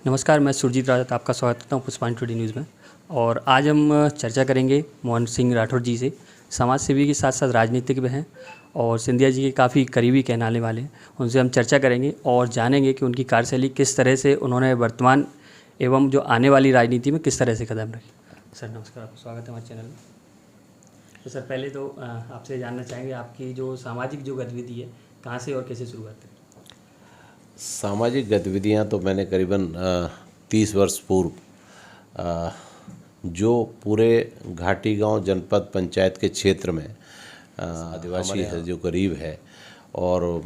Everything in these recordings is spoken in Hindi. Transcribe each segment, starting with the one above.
नमस्कार, मैं सुरजीत राजत आपका स्वागत करता हूँ पुष्पांजलि टुडे न्यूज़ में। और आज हम चर्चा करेंगे मोहन सिंह राठौर जी से। समाज सेवी के साथ साथ राजनीतिक भी हैं और सिंधिया जी के काफ़ी करीबी कहलाने वाले हैं। उनसे हम चर्चा करेंगे और जानेंगे कि उनकी कार्यशैली किस तरह से उन्होंने वर्तमान एवं जो आने वाली राजनीति में किस तरह से कदम रखे। सर नमस्कार, आपका स्वागत है हमारे चैनल में। तो सर पहले तो आपसे जानना चाहेंगे आपकी जो सामाजिक जो गतिविधि है कहाँ से और कैसे शुरुआत है। सामाजिक गतिविधियां तो मैंने करीबन 30 वर्ष पूर्व जो पूरे घाटी गांव जनपद पंचायत के क्षेत्र में आदिवासी है जो गरीब है और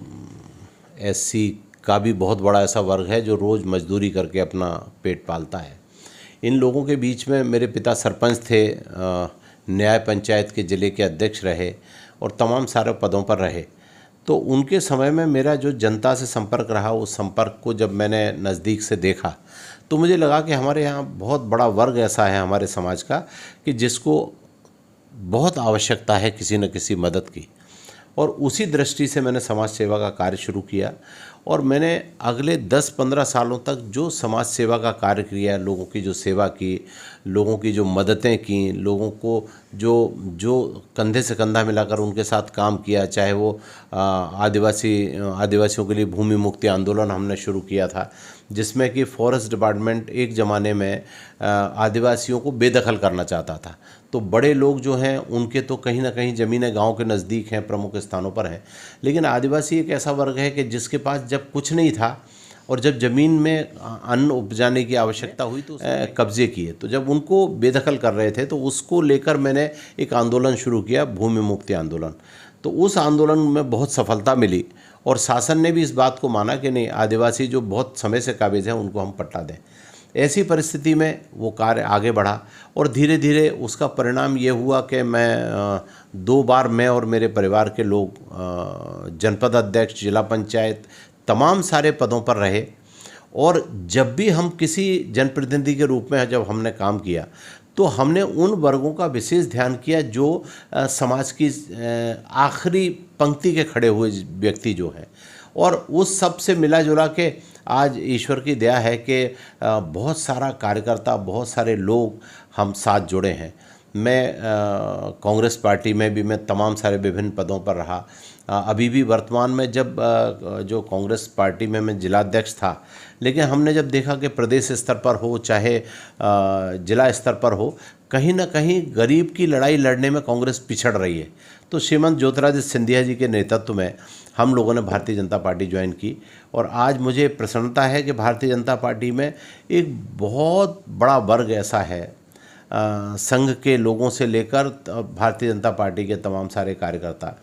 एससी का भी बहुत बड़ा ऐसा वर्ग है जो रोज़ मजदूरी करके अपना पेट पालता है। इन लोगों के बीच में मेरे पिता सरपंच थे, न्याय पंचायत के ज़िले के अध्यक्ष रहे और तमाम सारे पदों पर रहे। तो उनके समय में मेरा जो जनता से संपर्क रहा, उस संपर्क को जब मैंने नज़दीक से देखा तो मुझे लगा कि हमारे यहाँ बहुत बड़ा वर्ग ऐसा है हमारे समाज का कि जिसको बहुत आवश्यकता है किसी न किसी मदद की। और उसी दृष्टि से मैंने समाज सेवा का कार्य शुरू किया और मैंने अगले 10-15 सालों तक जो समाज सेवा का कार्य किया, लोगों की जो सेवा की, लोगों की जो मददें की, लोगों को जो कंधे से कंधा मिलाकर उनके साथ काम किया, चाहे वो आदिवासियों के लिए भूमि मुक्ति आंदोलन हमने शुरू किया था, जिसमें कि फॉरेस्ट डिपार्टमेंट एक ज़माने में आदिवासियों को बेदखल करना चाहता था। तो बड़े लोग जो हैं उनके तो कहीं ना कहीं ज़मीनें गांव के नज़दीक हैं, प्रमुख स्थानों पर हैं, लेकिन आदिवासी एक ऐसा वर्ग है कि जिसके पास जब कुछ नहीं था और जब ज़मीन में अन्न उपजाने की आवश्यकता हुई तो कब्जे किए। तो जब उनको बेदखल कर रहे थे तो उसको लेकर मैंने एक आंदोलन शुरू किया, भूमि मुक्ति आंदोलन। तो उस आंदोलन में बहुत सफलता मिली और शासन ने भी इस बात को माना कि नहीं, आदिवासी जो बहुत समय से काबिज हैं उनको हम पट्टा दें। ऐसी परिस्थिति में वो कार्य आगे बढ़ा और धीरे धीरे उसका परिणाम ये हुआ कि मैं 2 बार मैं और मेरे परिवार के लोग जनपद अध्यक्ष, जिला पंचायत, तमाम सारे पदों पर रहे। और जब भी हम किसी जनप्रतिनिधि के रूप में जब हमने काम किया तो हमने उन वर्गों का विशेष ध्यान किया जो समाज की आखिरी पंक्ति के खड़े हुए व्यक्ति जो हैं, और उस सब से मिला जुला के आज ईश्वर की दया है कि बहुत सारा कार्यकर्ता, बहुत सारे लोग हम साथ जुड़े हैं। मैं कांग्रेस पार्टी में भी मैं तमाम सारे विभिन्न पदों पर रहा। अभी भी वर्तमान में जब जो कांग्रेस पार्टी में मैं जिलाध्यक्ष था, लेकिन हमने जब देखा कि प्रदेश स्तर पर हो चाहे जिला स्तर पर हो, कहीं ना कहीं गरीब की लड़ाई लड़ने में कांग्रेस पिछड़ रही है। तो श्रीमंत ज्योतिरादित्य सिंधिया जी के नेतृत्व में हम लोगों ने भारतीय जनता पार्टी ज्वाइन की और आज मुझे प्रसन्नता है कि भारतीय जनता पार्टी में एक बहुत बड़ा वर्ग ऐसा है, संघ के लोगों से लेकर भारतीय जनता पार्टी के तमाम सारे कार्यकर्ता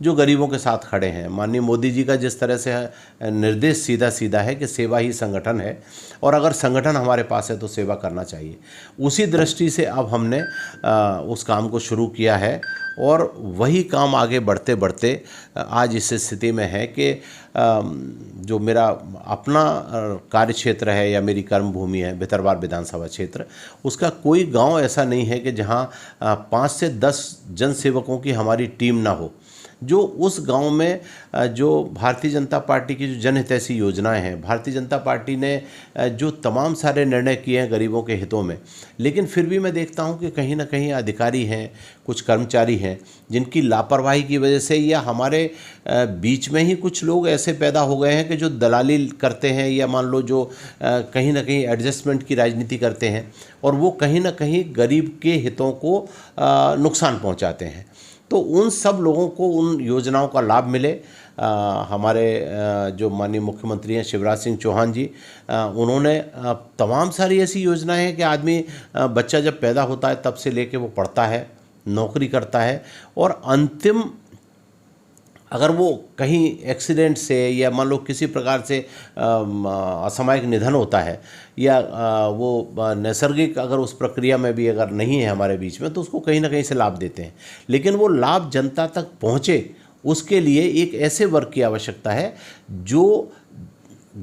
जो गरीबों के साथ खड़े हैं। माननीय मोदी जी का जिस तरह से निर्देश सीधा सीधा है कि सेवा ही संगठन है और अगर संगठन हमारे पास है तो सेवा करना चाहिए, उसी दृष्टि से अब हमने उस काम को शुरू किया है और वही काम आगे बढ़ते बढ़ते आज इस स्थिति में है कि जो मेरा अपना कार्य क्षेत्र है या मेरी कर्मभूमि है भितरवार विधानसभा क्षेत्र, उसका कोई गांव ऐसा नहीं है कि जहां 5 से 10 जन सेवकों की हमारी टीम ना हो, जो उस गांव में जो भारतीय जनता पार्टी की जो जनहितैषी योजनाएं हैं, भारतीय जनता पार्टी ने जो तमाम सारे निर्णय किए हैं गरीबों के हितों में, लेकिन फिर भी मैं देखता हूं कि कहीं ना कहीं अधिकारी हैं, कुछ कर्मचारी हैं जिनकी लापरवाही की वजह से या हमारे बीच में ही कुछ लोग ऐसे पैदा हो गए हैं कि जो दलाली करते हैं या मान लो जो कहीं ना कहीं एडजस्टमेंट की राजनीति करते हैं और वो कहीं ना कहीं गरीब के हितों को नुकसान पहुंचाते हैं। तो उन सब लोगों को उन योजनाओं का लाभ मिले। हमारे जो माननीय मुख्यमंत्री हैं शिवराज सिंह चौहान जी, उन्होंने तमाम सारी ऐसी योजनाएं हैं कि आदमी बच्चा जब पैदा होता है तब से लेके वो पढ़ता है, नौकरी करता है और अंतिम अगर वो कहीं एक्सीडेंट से या मान लो किसी प्रकार से असामयिक निधन होता है या वो नैसर्गिक अगर उस प्रक्रिया में भी अगर नहीं है हमारे बीच में, तो उसको कहीं ना कहीं से लाभ देते हैं। लेकिन वो लाभ जनता तक पहुँचे उसके लिए एक ऐसे वर्ग की आवश्यकता है जो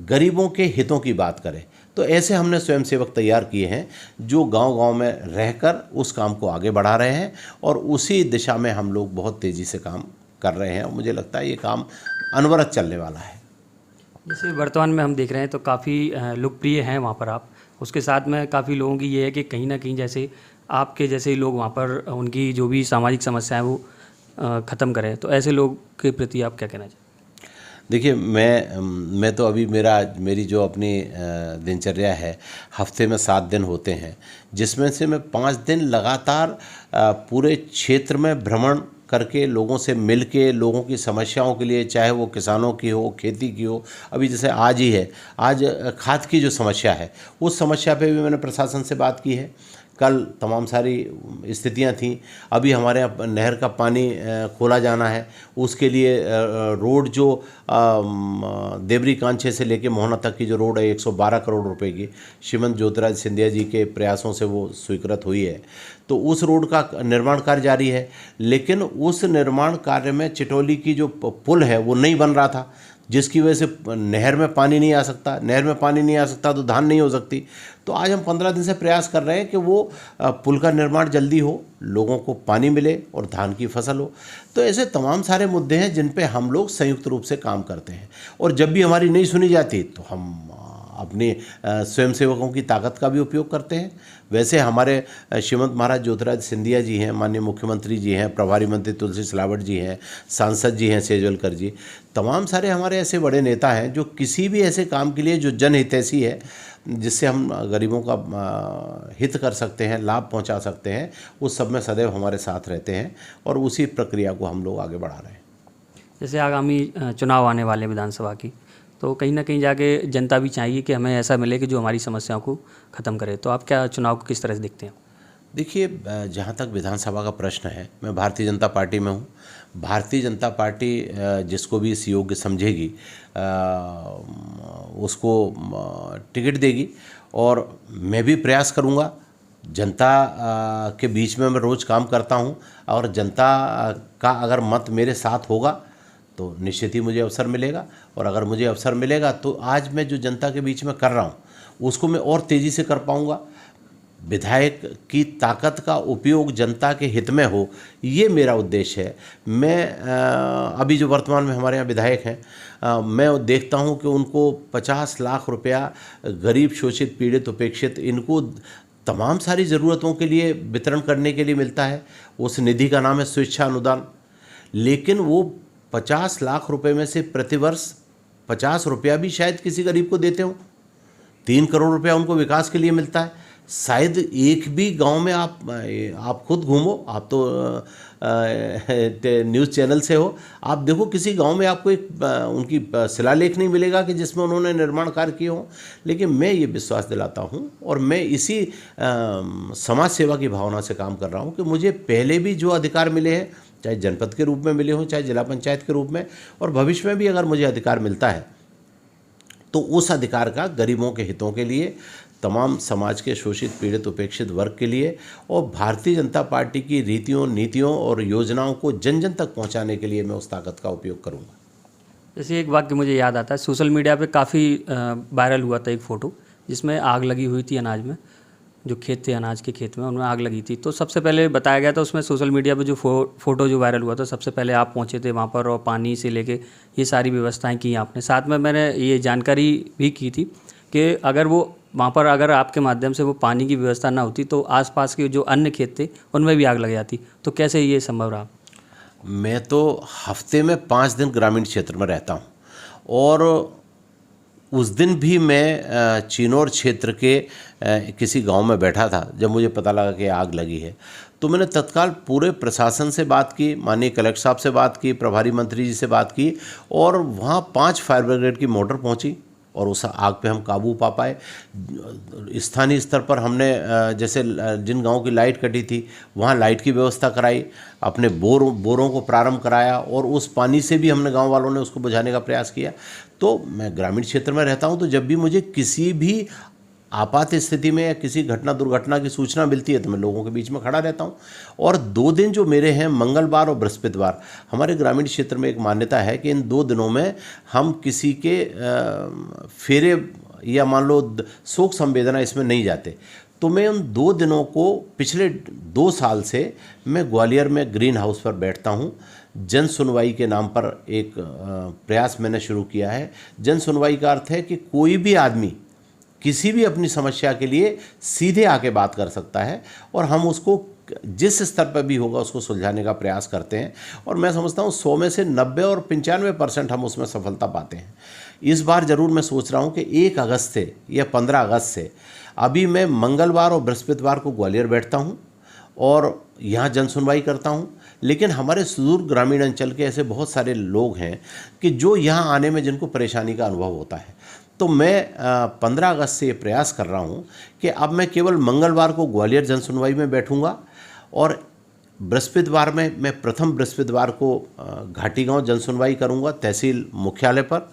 गरीबों के हितों की बात करे। तो ऐसे हमने स्वयंसेवक तैयार किए हैं जो गांव-गांव में रहकर उस काम को आगे बढ़ा रहे हैं और उसी दिशा में हम लोग बहुत तेज़ी से काम कर रहे हैं और मुझे लगता है ये काम अनवरत चलने वाला है। जैसे वर्तमान में हम देख रहे हैं तो काफ़ी लोकप्रिय हैं वहाँ पर आप, उसके साथ में काफ़ी लोगों की ये है कि कहीं ना कहीं जैसे आपके जैसे ही लोग वहाँ पर उनकी जो भी सामाजिक समस्याएं वो ख़त्म करें, तो ऐसे लोग के प्रति आप क्या कहना चाहें? देखिए, मैं तो अभी मेरी जो अपनी दिनचर्या है, हफ्ते में 7 दिन होते हैं, जिसमें से मैं 5 दिन लगातार पूरे क्षेत्र में भ्रमण करके लोगों से मिल के लोगों की समस्याओं के लिए, चाहे वो किसानों की हो, खेती की हो, अभी जैसे आज ही है, आज खाद की जो समस्या है, उस समस्या पे भी मैंने प्रशासन से बात की है। कल तमाम सारी स्थितियां थीं। अभी हमारे यहाँ नहर का पानी खोला जाना है, उसके लिए रोड जो देवरी कांछे से लेके मोहना तक की जो रोड है 112 करोड़ रुपए की, श्रीमंत ज्योतिराज सिंधिया जी के प्रयासों से वो स्वीकृत हुई है। तो उस रोड का निर्माण कार्य जारी है, लेकिन उस निर्माण कार्य में चिटौली की जो पुल है वो नहीं बन रहा था, जिसकी वजह से नहर में पानी नहीं आ सकता। नहर में पानी नहीं आ सकता तो धान नहीं हो सकती। तो आज हम 15 दिन से प्रयास कर रहे हैं कि वो पुल का निर्माण जल्दी हो, लोगों को पानी मिले और धान की फसल हो। तो ऐसे तमाम सारे मुद्दे हैं जिन पे हम लोग संयुक्त रूप से काम करते हैं, और जब भी हमारी नहीं सुनी जाती तो हम अपने स्वयंसेवकों की ताकत का भी उपयोग करते हैं। वैसे हमारे श्रीमंत महाराज ज्योतिराज सिंधिया जी हैं, माननीय मुख्यमंत्री जी हैं, प्रभारी मंत्री तुलसी सिलावट जी हैं, सांसद जी हैं सेजवलकर जी, तमाम सारे हमारे ऐसे बड़े नेता हैं जो किसी भी ऐसे काम के लिए जो जनहितैषी है, जिससे हम गरीबों का हित कर सकते हैं, लाभ पहुंचा सकते हैं, उस सब में सदैव हमारे साथ रहते हैं, और उसी प्रक्रिया को हम लोग आगे बढ़ा रहे हैं। जैसे आगामी चुनाव आने वाले विधानसभा की, तो कहीं ना कहीं जाके जनता भी चाहिए कि हमें ऐसा मिले कि जो हमारी समस्याओं को ख़त्म करे, तो आप क्या चुनाव को किस तरह से देखते हैं? देखिए, जहाँ तक विधानसभा का प्रश्न है, मैं भारतीय जनता पार्टी में हूँ। भारतीय जनता पार्टी जिसको भी इस योग्य समझेगी उसको टिकट देगी, और मैं भी प्रयास करूँगा। जनता के बीच में मैं रोज़ काम करता हूँ, और जनता का अगर मत मेरे साथ होगा तो निश्चित ही मुझे अवसर मिलेगा, और अगर मुझे अवसर मिलेगा तो आज मैं जो जनता के बीच में कर रहा हूँ उसको मैं और तेज़ी से कर पाऊँगा। विधायक की ताकत का उपयोग जनता के हित में हो, ये मेरा उद्देश्य है। मैं अभी जो वर्तमान में हमारे यहाँ विधायक हैं, मैं देखता हूँ कि उनको 50 लाख रुपया गरीब, शोषित, पीड़ित, उपेक्षित, इनको तमाम सारी ज़रूरतों के लिए वितरण करने के लिए मिलता है। उस निधि का नाम है स्वेच्छा अनुदान। लेकिन वो 50 लाख रुपए में से प्रतिवर्ष 50 रुपया भी शायद किसी गरीब को देते हो। 3 करोड़ रुपया उनको विकास के लिए मिलता है। शायद एक भी गांव में आप खुद घूमो, आप तो न्यूज़ चैनल से हो, आप देखो किसी गांव में आपको एक उनकी शिलालेख नहीं मिलेगा कि जिसमें उन्होंने निर्माण कार्य किए हों। लेकिन मैं ये विश्वास दिलाता हूं, और मैं इसी समाज सेवा की भावना से काम कर रहा हूं कि मुझे पहले भी जो अधिकार मिले हैं, चाहे जनपद के रूप में मिले हों, चाहे जिला पंचायत के रूप में, और भविष्य में भी अगर मुझे अधिकार मिलता है तो उस अधिकार का गरीबों के हितों के लिए, तमाम समाज के शोषित, पीड़ित, उपेक्षित वर्ग के लिए, और भारतीय जनता पार्टी की रीतियों, नीतियों और योजनाओं को जन जन तक पहुंचाने के लिए मैं उस ताकत का उपयोग करूंगा। जैसे एक वाक्य मुझे याद आता है, सोशल मीडिया पे काफ़ी वायरल हुआ था एक फ़ोटो, जिसमें आग लगी हुई थी अनाज में, जो खेत थे अनाज के खेत में, उनमें आग लगी थी। तो सबसे पहले बताया गया था उसमें सोशल मीडिया पे जो फ़ोटो जो वायरल हुआ था, सबसे पहले आप पहुंचे थे वहाँ पर, और पानी से लेके ये सारी व्यवस्थाएं की आपने। साथ में मैंने ये जानकारी भी की थी कि अगर वो वहाँ पर अगर आपके माध्यम से वो पानी की व्यवस्था ना होती तो आसपास के जो अन्य खेत थे उनमें भी आग लग जाती। तो कैसे ये संभव रहा? मैं तो हफ्ते में 5 दिन ग्रामीण क्षेत्र में रहता हूँ, और उस दिन भी मैं चिनौर क्षेत्र के किसी गांव में बैठा था जब मुझे पता लगा कि आग लगी है। तो मैंने तत्काल पूरे प्रशासन से बात की, माननीय कलेक्टर साहब से बात की, प्रभारी मंत्री जी से बात की, और वहाँ 5 फायर ब्रिगेड की मोटर पहुँची, और उस आग पे हम काबू पा पाए। स्थानीय स्तर पर हमने जैसे जिन गांव की लाइट कटी थी वहाँ लाइट की व्यवस्था कराई, अपने बोरों को प्रारंभ कराया, और उस पानी से भी हमने गांव वालों ने उसको बुझाने का प्रयास किया। तो मैं ग्रामीण क्षेत्र में रहता हूं, तो जब भी मुझे किसी भी आपात स्थिति में या किसी घटना दुर्घटना की सूचना मिलती है तो मैं लोगों के बीच में खड़ा रहता हूं। और 2 दिन जो मेरे हैं, मंगलवार और बृहस्पतिवार, हमारे ग्रामीण क्षेत्र में एक मान्यता है कि इन 2 दिनों में हम किसी के फेरे या मान लो शोक संवेदना इसमें नहीं जाते। तो मैं उन 2 दिनों को पिछले 2 साल से मैं ग्वालियर में ग्रीन हाउस पर बैठता हूँ। जन सुनवाई के नाम पर एक प्रयास मैंने शुरू किया है। जन सुनवाई का अर्थ है कि कोई भी आदमी किसी भी अपनी समस्या के लिए सीधे आके बात कर सकता है और हम उसको जिस स्तर पर भी होगा उसको सुलझाने का प्रयास करते हैं। और मैं समझता हूँ 100 में से 90 और 95% हम उसमें सफलता पाते हैं। इस बार ज़रूर मैं सोच रहा हूँ कि 1 अगस्त से या 15 अगस्त से अभी मैं मंगलवार और बृहस्पतिवार को ग्वालियर बैठता हूँ और यहाँ जन सुनवाई करता हूँ। लेकिन हमारे सुदूर ग्रामीण अंचल के ऐसे बहुत सारे लोग हैं कि जो यहाँ आने में जिनको परेशानी का अनुभव होता है। तो मैं 15 अगस्त से ये प्रयास कर रहा हूँ कि अब मैं केवल मंगलवार को ग्वालियर जन सुनवाई में बैठूँगा और बृहस्पतिवार में मैं प्रथम बृहस्पतिवार को घाटी गांव जन सुनवाई करूँगा तहसील मुख्यालय पर।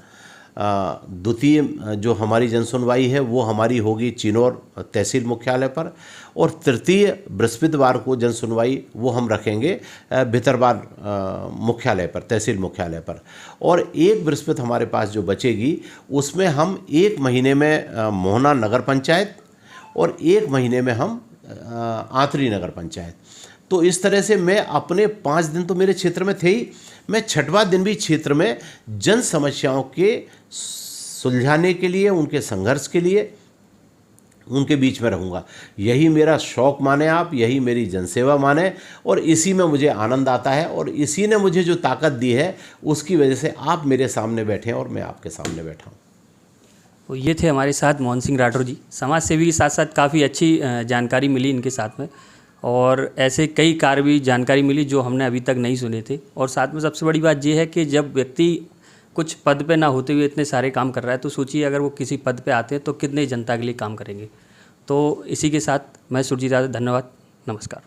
द्वितीय जो हमारी जन सुनवाई है वो हमारी होगी चिनौर तहसील मुख्यालय पर और तृतीय बृहस्पतिवार को जन सुनवाई वो हम रखेंगे भितरवार मुख्यालय पर तहसील मुख्यालय पर। और एक बृहस्पति हमारे पास जो बचेगी उसमें हम 1 महीने में मोहना नगर पंचायत और 1 महीने में हम आंतरी नगर पंचायत। तो इस तरह से मैं अपने 5 दिन तो मेरे क्षेत्र में थे ही, मैं 6वां दिन भी क्षेत्र में जन समस्याओं के सुलझाने के लिए, उनके संघर्ष के लिए उनके बीच में रहूँगा। यही मेरा शौक़ माने आप, यही मेरी जनसेवा माने और इसी में मुझे आनंद आता है और इसी ने मुझे जो ताकत दी है उसकी वजह से आप मेरे सामने बैठे हैं और मैं आपके सामने बैठा हूँ। तो ये थे हमारे साथ मोहन सिंह राठौर जी, समाज सेवी के साथ साथ काफ़ी अच्छी जानकारी मिली इनके साथ में और ऐसे कई कार्य भी जानकारी मिली जो हमने अभी तक नहीं सुने थे। और साथ में सबसे बड़ी बात ये है कि जब व्यक्ति कुछ पद पे ना होते हुए इतने सारे काम कर रहा है तो सोचिए अगर वो किसी पद पे आते हैं तो कितने जनता के लिए काम करेंगे। तो इसी के साथ मैं सुरजीत यादव, धन्यवाद, नमस्कार।